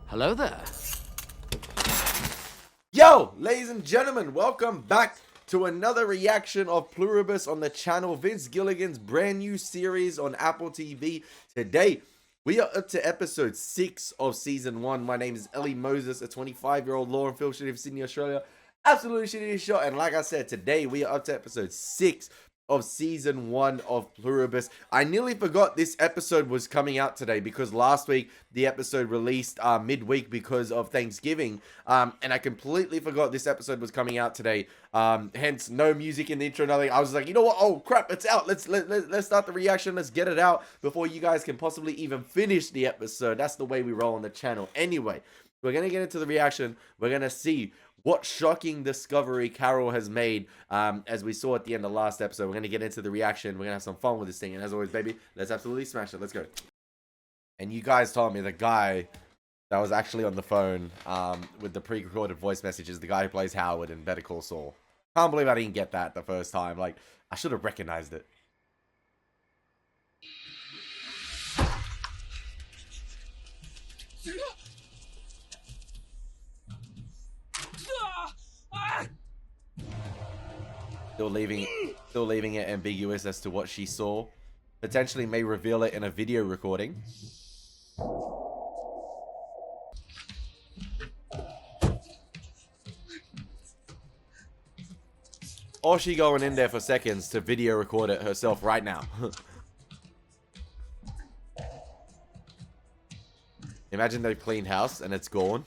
Hello there. Yo, ladies and gentlemen, welcome back to another reaction of Pluribus on the channel. Vince Gilligan's brand new series on Apple TV. Today, we are up to episode 6 of season 1. My name is Elie Moses, a 25-year-old law and film student from Sydney, Australia. Absolutely shitty shot. And like I said, today we are up to episode 6 of season 1 of Pluribus. I nearly forgot this episode was coming out today because last week the episode released midweek because of Thanksgiving, and I completely forgot this episode was coming out today. Hence no music in the intro, nothing. I was like, you know what? Oh crap, it's out. Let's start the reaction. Let's get it out before you guys can possibly even finish the episode. That's the way we roll on the channel. Anyway, we're gonna get into the reaction. We're gonna see what shocking discovery Carol has made, as we saw at the end of the last episode. We're going to get into the reaction. We're going to have some fun with this thing. And as always, baby, let's absolutely smash it. Let's go. And you guys told me the guy that was actually on the phone with the pre-recorded voice messages, the guy who plays Howard in Better Call Saul. Can't believe I didn't get that the first time. Like, I should have recognized it. Still leaving it ambiguous as to what she saw. Potentially may reveal it in a video recording. Or she going in there for seconds to video record it herself right now. Imagine they cleaned house and it's gone.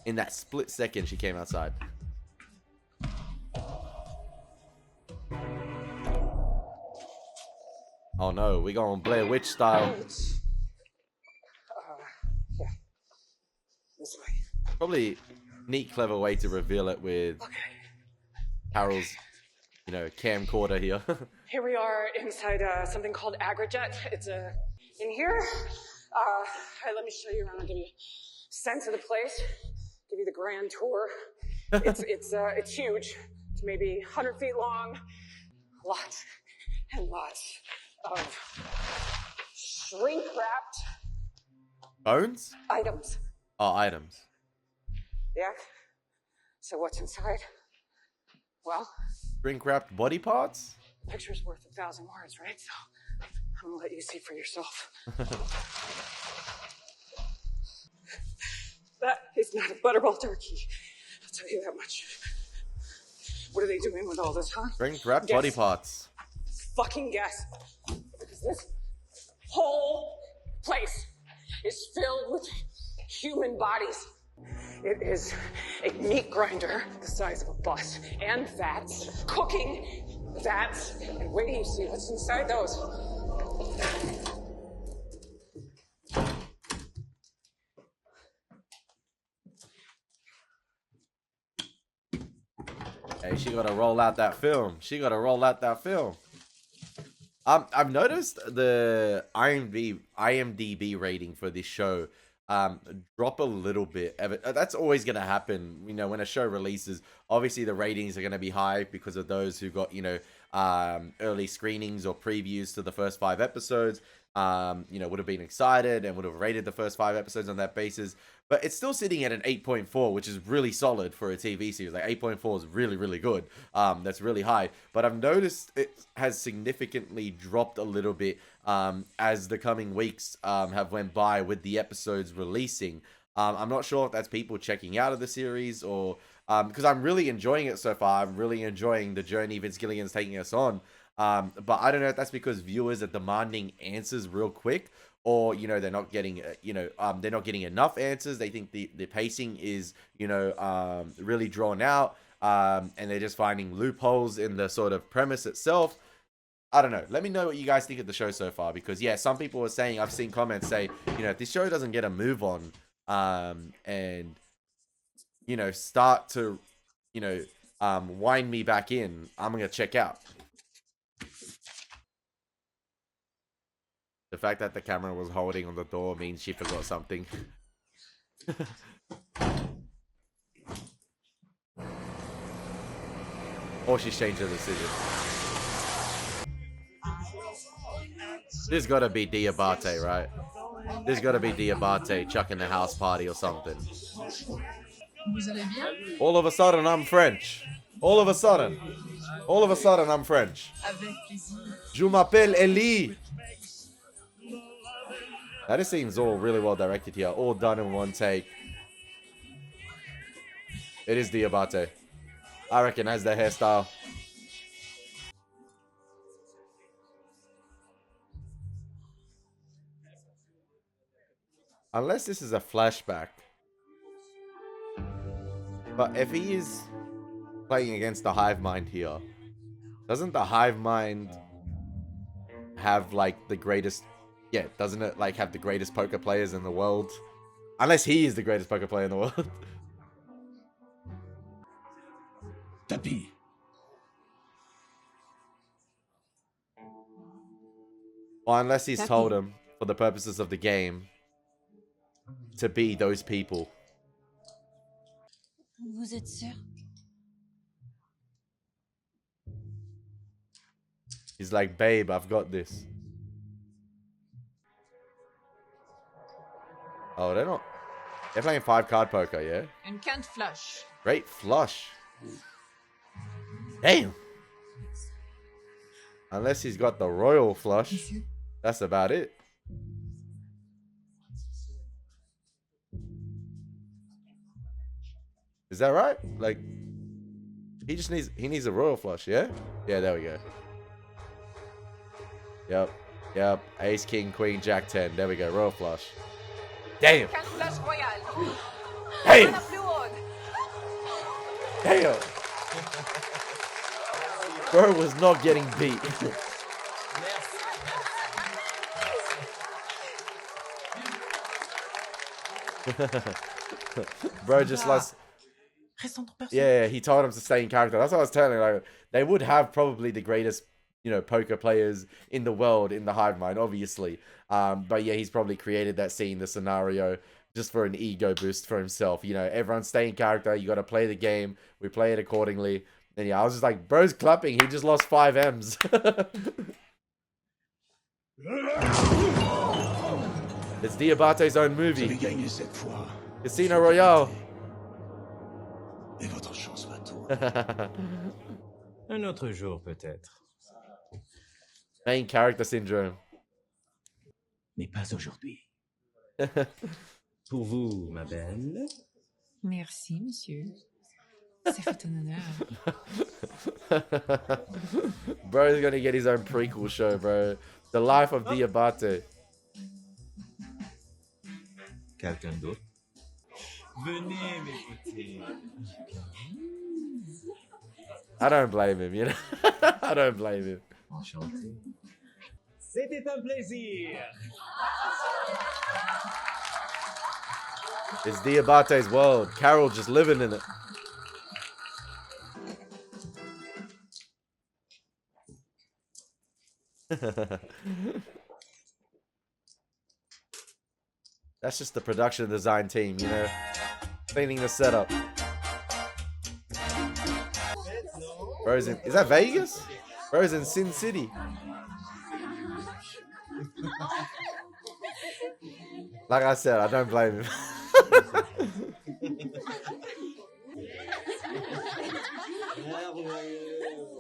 In that split second she came outside. Oh no, we going Blair Witch style. Yeah. This way. Probably neat, clever way to reveal it with Carol's, you know, camcorder here. Here we are inside something called Agrijet. It's in here. Let me show you around, give you a sense of the place, give you the grand tour. It's huge. It's maybe 100 feet long. Lots and lots of shrink-wrapped Bones? items. Oh, items. Yeah? So what's inside? Well, Shrink-wrapped body parts? picture's worth 1,000 words, right? So I'm gonna let you see for yourself. That is not a Butterball turkey. I'll tell you that much. What are they doing with all this, huh? Shrink-wrapped body parts. Fucking guess. Because this whole place is filled with human bodies. It is a meat grinder the size of a bus, and vats, cooking vats, and wait till you see what's inside those. Hey, she gotta roll out that film. She gotta roll out that film. I've noticed the IMDb rating for this show drop a little bit. That's always gonna happen, you know, when a show releases. Obviously the ratings are gonna be high because of those who got, you know, early screenings or previews to the first 5 episodes. You know, would have been excited and would have rated the first 5 episodes on that basis. But it's still sitting at an 8.4, which is really solid for a TV series. Like 8.4 is really, really good. That's really high. But I've noticed it has significantly dropped a little bit as the coming weeks have went by with the episodes releasing. I'm not sure if that's people checking out of the series or because I'm really enjoying it so far. I'm really enjoying the journey Vince Gilligan's taking us on. But I don't know if that's because viewers are demanding answers real quick, or, you know, they're not getting, they're not getting enough answers. They think the pacing is, you know, really drawn out, and they're just finding loopholes in the sort of premise itself. I don't know. Let me know what you guys think of the show so far, because, yeah, some people are saying, I've seen comments say, you know, if this show doesn't get a move on, and, you know, start to, you know, wind me back in, I'm going to check out. The fact that the camera was holding on the door means she forgot something. Or she's changed her decision. This gotta be Diabate, right? There's got to be Diabate chucking the house party or something. Vous allez bien? All of a sudden, I'm French. All of a sudden, I'm French. Avec plaisir. Je m'appelle Elie. That just seems all really well directed here. All done in one take. It is Diabate. I recognize the hairstyle. Unless this is a flashback. But if he is playing against the hive mind here, doesn't the hive mind have like the greatest... Yeah, doesn't it like have the greatest poker players in the world? Unless he is the greatest poker player in the world. Tapis. Or unless he's told him, for the purposes of the game, to be those people. Vous êtes sûr? He's like, babe, I've got this. Oh, they're not... They're playing 5-card poker, yeah? Une canne flush. Great flush. Damn. Unless he's got the royal flush. That's about it. Is that right? Like, he needs a royal flush, yeah? Yeah, there we go. Yep. Ace, king, queen, jack 10. There we go, royal flush. Damn. Canne flush royale. Damn. Damn. Bro was not getting beat. Bro just lost. Yeah, he told him to stay in character. That's what I was telling you. Like, they would have probably the greatest, you know, poker players in the world in the hive mind, obviously. But yeah, he's probably created that scene, the scenario, just for an ego boost for himself. You know, everyone stay in character. You got to play the game. We play it accordingly. And yeah, I was just like, bro's clapping. He just lost 5 M's. It's Diabate's own movie. Casino Royale. Et votre chance va tourner. Un autre jour, peut-être. Main character syndrome. Mais pas aujourd'hui. Pour vous, ma belle. Merci, monsieur. Ça fait un honneur. Bro's gonna get his own prequel show, bro. The Life of Diabate. Quelqu'un d'autre? Venez m'écouter. I don't blame him, you know? I don't blame him. Enchanté. C'était un plaisir. It's Diabate's world. Carol just living in it. That's just the production design team, you know? Cleaning the setup. Bro's in... Is that Vegas? Bro's in Sin City. Like I said, I don't blame him.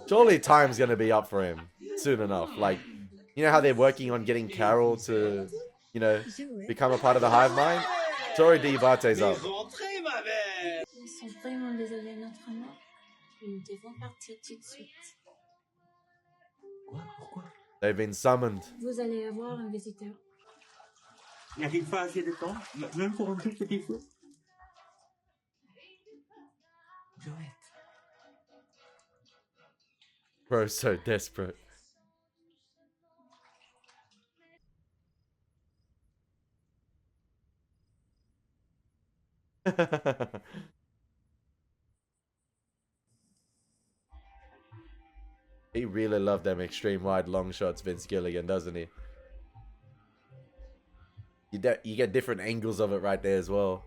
Surely time's gonna be up for him soon enough. Like, you know how they're working on getting Carol to, you know, become a part of the hive mind? Sorry, Diabate's up. Ils sont vraiment désolés de notre mort. Nous devons partir tout de suite. Quoi? Pourquoi? They've been summoned. Vous allez avoir un visiteur. Il n'y a pas assez de temps, même pour un tout petit peu. Joël. Bro's so desperate. He really loved them extreme wide long shots, Vince Gilligan, doesn't he? You get different angles of it right there as well.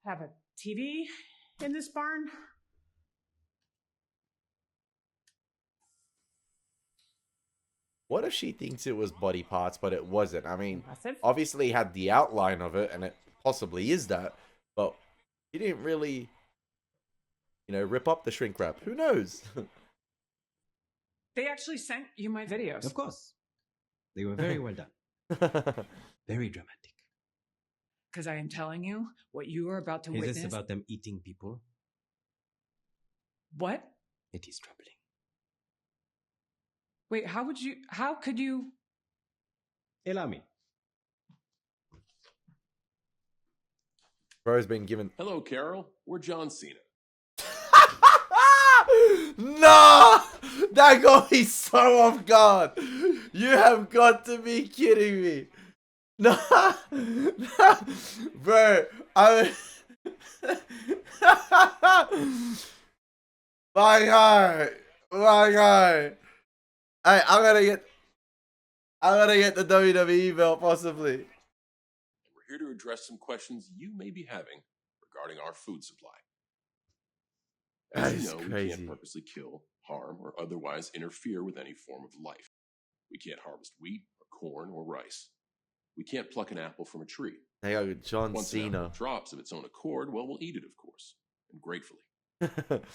Have a TV in this barn? What if she thinks it was body parts, but it wasn't? I mean, Impressive. obviously he had the outline of it, and it possibly is that, but he didn't really, rip up the shrink wrap. Who knows? They actually sent you my videos. Of course. They were very well done. Very dramatic. Because I am telling you, what you are about to Is witness. this about them eating people? What? It is troubling. Wait, how could you? Allow me. Bro's been given. Hello, Carol. We're John Cena. No! That got me so off guard. You have got to be kidding me. No, bro. My guy. Hey, I'm gonna get the WWE belt possibly. We're here to address some questions you may be having regarding our food supply. That As is you know, we crazy. can't purposely kill, harm, or otherwise interfere with any form of life. We can't harvest wheat or corn or rice. We can't pluck an apple from a tree. They go John Once an Cena. apple drops of its own accord, well, we'll eat it, of course, and gratefully.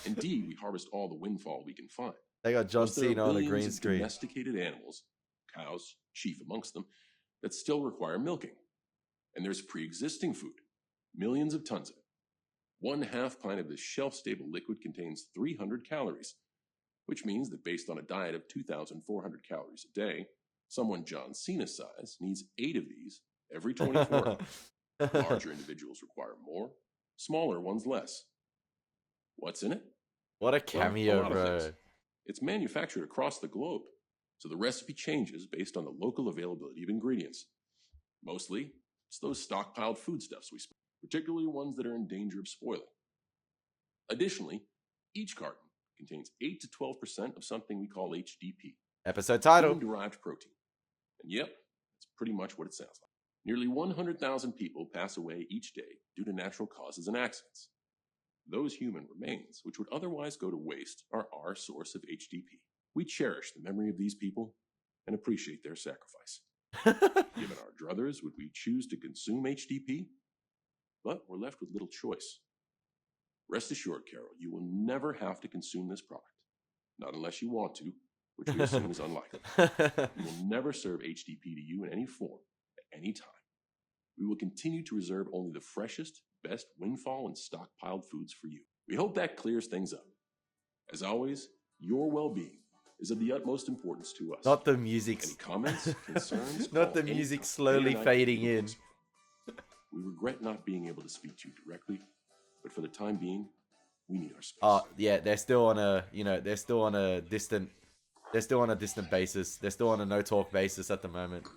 Indeed, we harvest all the windfall we can find. They got John Plus, there are Cena on a billions green of screen. domesticated animals, cows, chief amongst them, that still require milking. And there's pre-existing food, millions of tons of it. 1/2 pint of this shelf-stable liquid contains 300 calories, which means that based on a diet of 2,400 calories a day, someone John Cena size needs 8 of these every 24 hours. Larger individuals require more, smaller ones less. What's in it? What a Well, cameo, a lot of bro. things. It's manufactured across the globe, so the recipe changes based on the local availability of ingredients. Mostly, it's those stockpiled foodstuffs we spend, particularly ones that are in danger of spoiling. Additionally, each carton contains 8 to 12% of something we call HDP, Episode title. human-derived protein. And yep, that's pretty much what it sounds like. Nearly 100,000 people pass away each day due to natural causes and accidents. Those human remains, which would otherwise go to waste, are our source of HDP. We cherish the memory of these people and appreciate their sacrifice. Given our druthers, would we choose to consume HDP? But we're left with little choice. Rest assured, Carol, you will never have to consume this product. Not unless you want to, which we assume is unlikely. We will never serve HDP to you in any form, at any time. We will continue to reserve only the freshest, best windfall and stockpiled foods for you. We hope that clears things up. As always, your well-being is of the utmost importance to us. Not the music. Any comments, concerns? Not call the anytime, music day or slowly night, fading we will in. answer. We regret not being able to speak to you directly, but for the time being, we need our space. Yeah, they're still on a, they're still on a distant basis. They're still on a no-talk basis at the moment.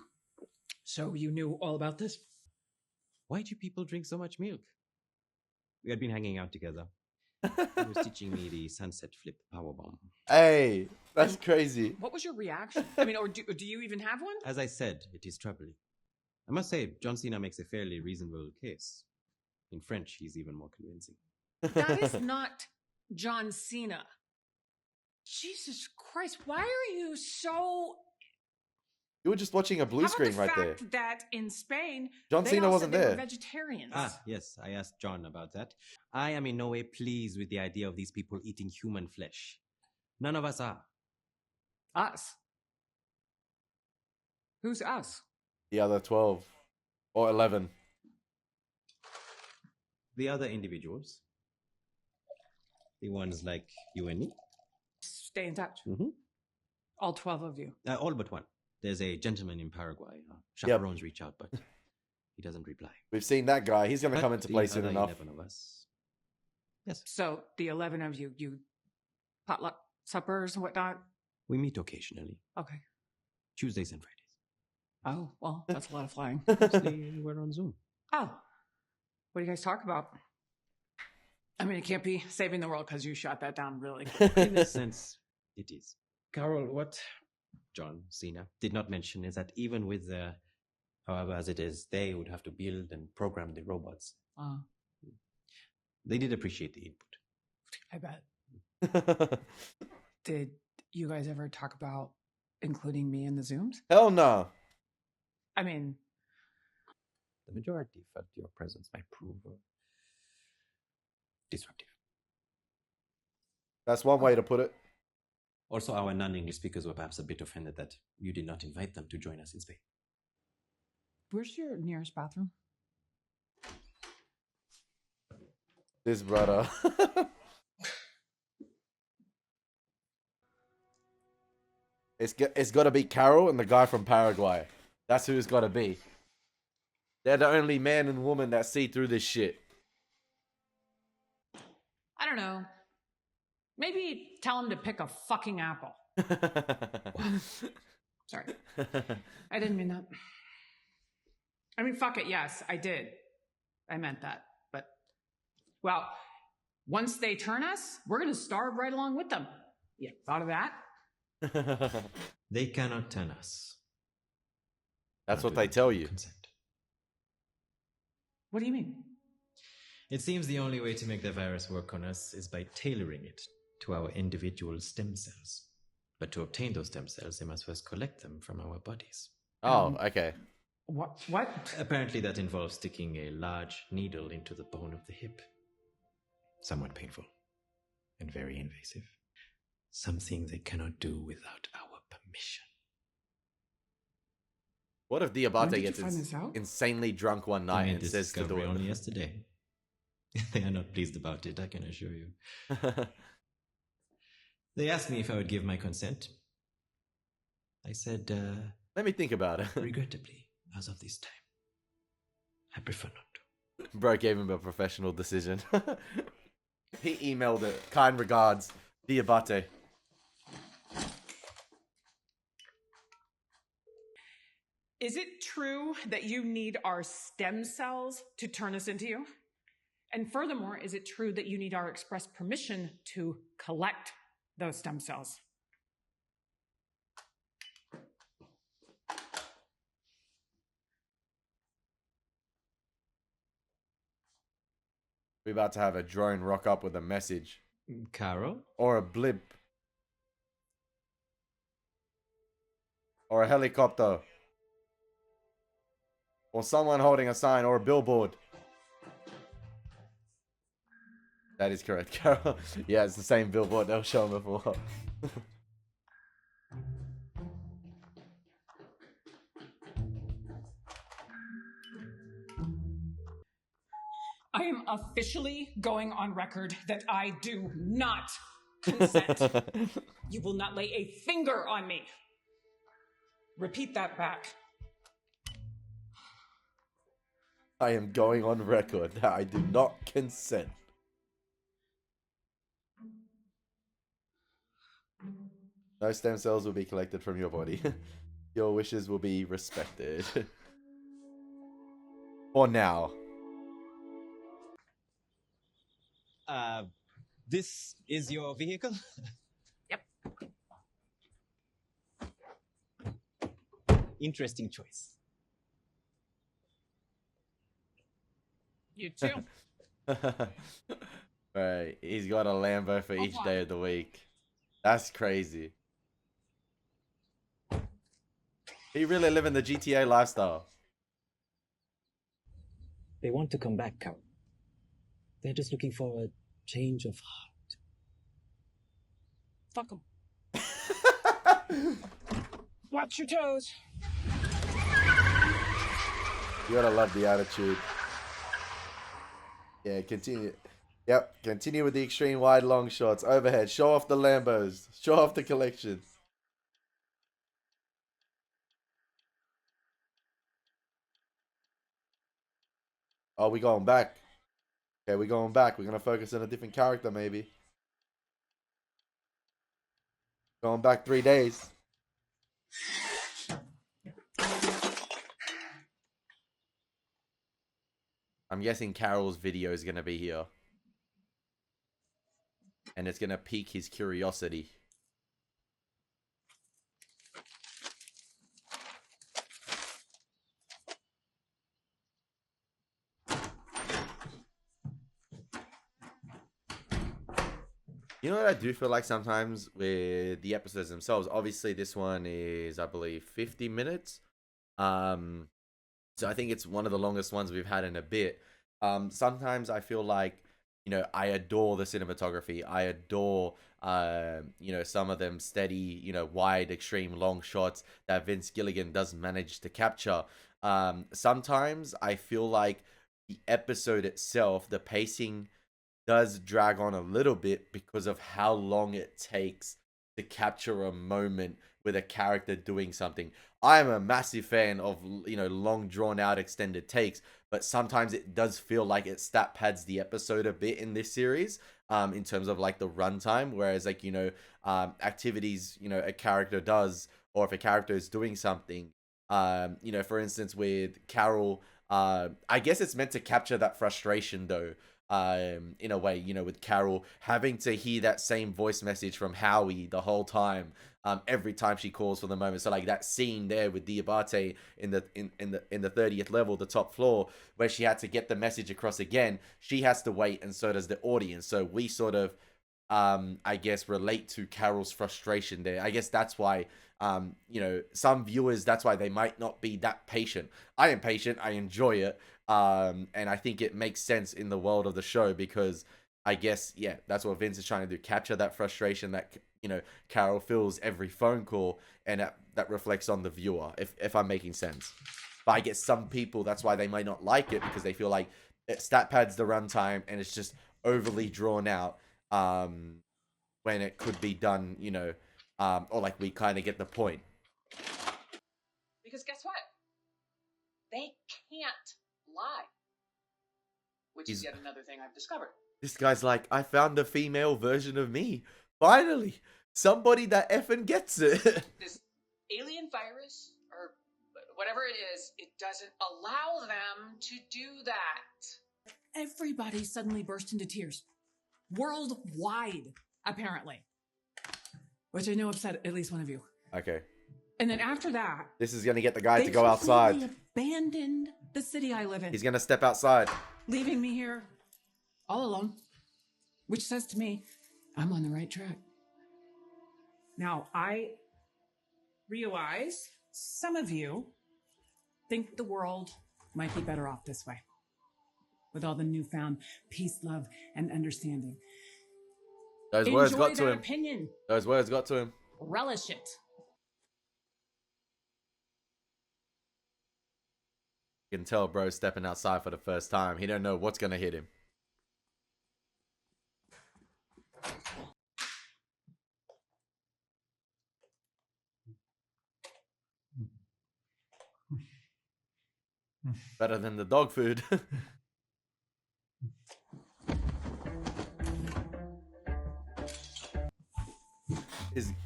So you knew all about this? Why do people drink so much milk? We had been hanging out together. He was teaching me the sunset flip powerbomb. Hey, that's crazy. What was your reaction? I mean, or do you even have one? As I said, it is troubling. I must say, John Cena makes a fairly reasonable case. In French, he's even more convincing. That is not John Cena. Jesus Christ, why are you so... You were just watching a blue How screen about right the there. fact that in Spain, John they Cena all wasn't said they were there. vegetarians. Yes, I asked John about that. I am in no way pleased with the idea of these people eating human flesh. None of us are. Us? Who's us? The other 12 or 11. The other individuals. The ones like you and me. Stay in touch. Mm-hmm. All 12 of you. All but one. There's a gentleman in Paraguay. Chaperones reach out, but he doesn't reply. We've seen that guy. He's going to But come into the play soon other enough. 11 of us. Yes. So the 11 of you, you potluck suppers and whatnot? We meet occasionally. Okay. Tuesdays and Fridays. Oh, well, that's a lot of flying. Mostly we're on Zoom. Oh, what do you guys talk about? I mean, it can't be saving the world because you shot that down really quick. In a sense, it is. Carol, what? John Cena did not mention is that even with the, however, as it is, they would have to build and program the robots. They did appreciate the input. I bet. Did you guys ever talk about Including me in the Zooms? Hell no. I mean, The majority felt your presence might prove disruptive. That's one way to put it. Also, our non-English speakers were perhaps a bit offended that you did not invite them to join us in Spain. where's your nearest bathroom? This brother. It's got to be Carol and the guy from Paraguay. That's who it's got to be. They're the only man and woman that see through this shit. I don't know. Maybe tell him to pick a fucking apple. Sorry. I didn't mean that. I mean, fuck it, yes, I did. I meant that. But, well, once they turn us, we're going to starve right along with them. You thought of that? They cannot turn us. That's Not what they without tell our you. consent. What do you mean? It seems the only way to make the virus work on us is by tailoring it to our individual stem cells. But to obtain those stem cells, they must first collect them from our bodies. Oh, okay. What? Apparently, that involves sticking a large needle into the bone of the hip. Somewhat painful and very invasive. Something they cannot do without our permission. What if When Diabate did you gets find this out? insanely drunk one I night made and this says to do discovery only it? yesterday. They are not pleased about it, I can assure you. They asked me if I would give my consent. I said, Let me think about it. regrettably, as of this time, I prefer not to. Bro gave him a professional decision. He emailed it. Kind regards, Diabate. Is it true that you need our stem cells to turn us into you? And furthermore, is it true that you need our express permission to collect those stem cells? We're about to have a drone rock up with a message. Carol? Or a blimp. Or a helicopter. Or someone holding a sign or a billboard. That is correct, Carol. Yeah, it's the same billboard that was shown before. I am officially going on record that I do not consent. You will not lay a finger on me. Repeat that back. I am going on record that I do not consent. No stem cells will be collected from your body. Your wishes will be respected. For now. This is your vehicle? Yep. Interesting choice. You too. Right, he's got a Lambo for each Hold day on. of the week. That's crazy. He really living the GTA lifestyle. They want to come back, Carol. They're just looking for a change of heart. Fuck them. Watch your toes. You gotta love the attitude. Yeah, continue. Yep, continue with the extreme wide long shots. Overhead. Show off the Lambos. Show off the collection. Oh, we going back. Okay, we going back. We're gonna focus on a different character, maybe. Going back 3 days. I'm guessing Carol's video is gonna be here. And it's gonna pique his curiosity. You know what I do feel like sometimes with the episodes themselves? Obviously, this one is, I believe, 50 minutes. So I think it's one of the longest ones we've had in a bit. Sometimes I feel like, I adore the cinematography. I adore, some of them steady, wide, extreme, long shots that Vince Gilligan does manage to capture. Sometimes I feel like the episode itself, the pacing does drag on a little bit because of how long it takes to capture a moment with a character doing something. I'm a massive fan of, long drawn out extended takes, but sometimes it does feel like it stat pads the episode a bit in this series, in terms of like the runtime. Whereas like, activities, a character does, or if a character is doing something, for instance, with Carol, I guess it's meant to capture that frustration though. In a way, with Carol having to hear that same voice message from Howie the whole time, every time she calls for the moment. So like that scene there with Diabate in the 30th level, the top floor, where she had to get the message across again, she has to wait, and so does the audience. So we sort of, I guess, relate to Carol's frustration there. I guess that's why, some viewers, that's why they might not be that patient. I am patient. I enjoy it. And I think it makes sense in the world of the show, because I guess, yeah, that's what Vince is trying to do. Capture that frustration that, Carol feels every phone call, and that reflects on the viewer, if I'm making sense. But I guess some people, that's why they might not like it, because they feel like it stat pads the runtime and it's just overly drawn out, when it could be done, or like we kind of get the point. Because guess what? They can't lie. Which is yet another thing I've discovered. This guy's like, I found a female version of me. Finally, somebody that effing gets it. This alien virus, or whatever it is, it doesn't allow them to do that. Everybody suddenly burst into tears. Worldwide, apparently. Which I know upset at least one of you. Okay. And then after that, this is going to get the guy they to go outside. completely abandoned the city I live in. He's going to step outside. Leaving me here all alone. Which says to me, I'm on the right track. Now, I realize some of you think the world might be better off this way, with all the newfound peace, love, and understanding. Those words Enjoy got to that him. opinion. Those words got to him. Relish it. You can tell bro's stepping outside for the first time. He don't know what's going to hit him. Better than the dog food.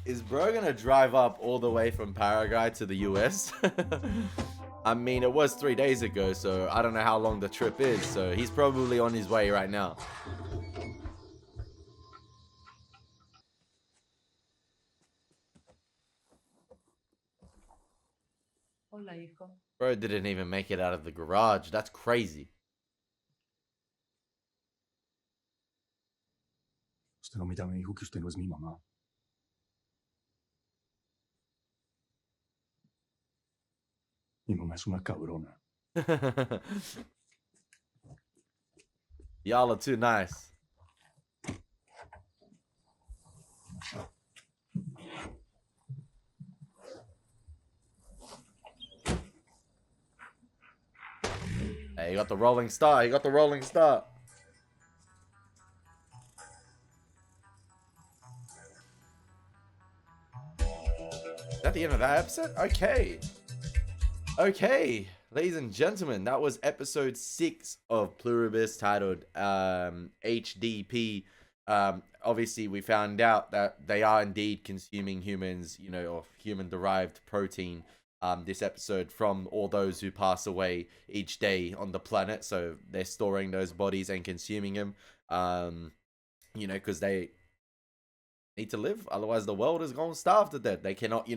Is bro gonna drive up all the way from Paraguay to the US? I mean, it was 3 days ago, so I don't know how long the trip is. So he's probably on his way right now. Hola, hijo. Bro didn't even make it out of the garage. That's crazy. Usted no me dijo que usted no es mi mamá. Mi mamá es una cabrona. Y'all are too nice. Hey, you got the rolling start. You got the rolling start. Is that the end of that episode? Okay. Okay. Ladies and gentlemen, that was episode 6 of Pluribus, titled HDP. Obviously, we found out that they are indeed consuming humans, or human-derived protein, this episode, from all those who pass away each day on the planet. So they're storing those bodies and consuming them, because they need to live. Otherwise, the world is going to starve to death. They cannot,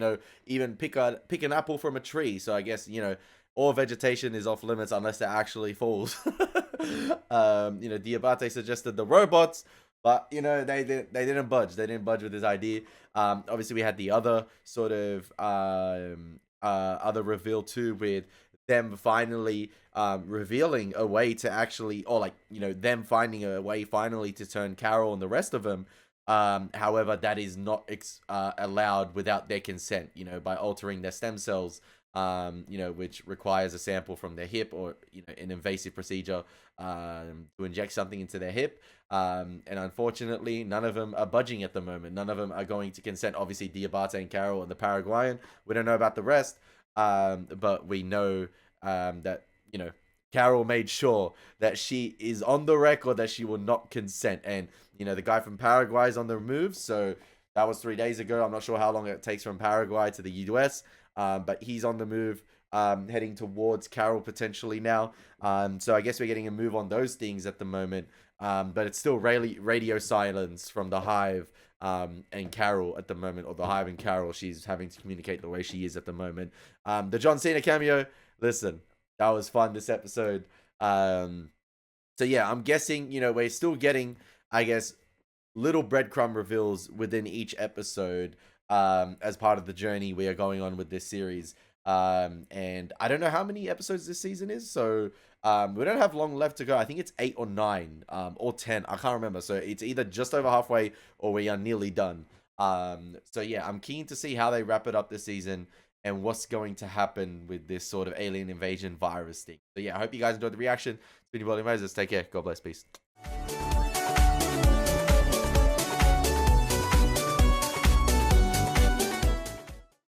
even pick an apple from a tree. So I guess, all vegetation is off limits unless it actually falls. Diabate suggested the robots, But you know, they didn't budge. They didn't budge with this idea. Obviously, we had the other sort of other reveal too, with them finally revealing a way to actually, or like, you know, them finding a way finally to turn Carol and the rest of them. However, that is not allowed without their consent, you know, by altering their stem cells, you know, which requires a sample from their hip, or, you know, an invasive procedure to inject something into their hip. And unfortunately, none of them are budging at the moment. None of them are going to consent. Obviously, Diabate and Carol and the Paraguayan. We don't know about the rest, but we know that, you know, Carol made sure that she is on the record that she will not consent. And, you know, the guy from Paraguay is on the move. So that was 3 days ago. I'm not sure how long it takes from Paraguay to the US. But he's on the move, heading towards Carol potentially now. So I guess we're getting a move on those things at the moment. But it's still radio silence from the Hive and Carol at the moment, or the Hive and Carol. She's having to communicate the way she is at the moment. The John Cena cameo, listen, that was fun this episode. So yeah, I'm guessing, you know, we're still getting, I guess, little breadcrumb reveals within each episode as part of the journey we are going on with this series. And I don't know how many episodes this season is, so we don't have long left to go. I think it's 8 or 9 or 10. I can't remember. So it's either just over halfway or we are nearly done. So yeah, I'm keen to see how they wrap it up this season and what's going to happen with this sort of alien invasion virus thing. So yeah, I hope you guys enjoyed the reaction. It's been your boy Elie Moses. Take care. God bless. Peace.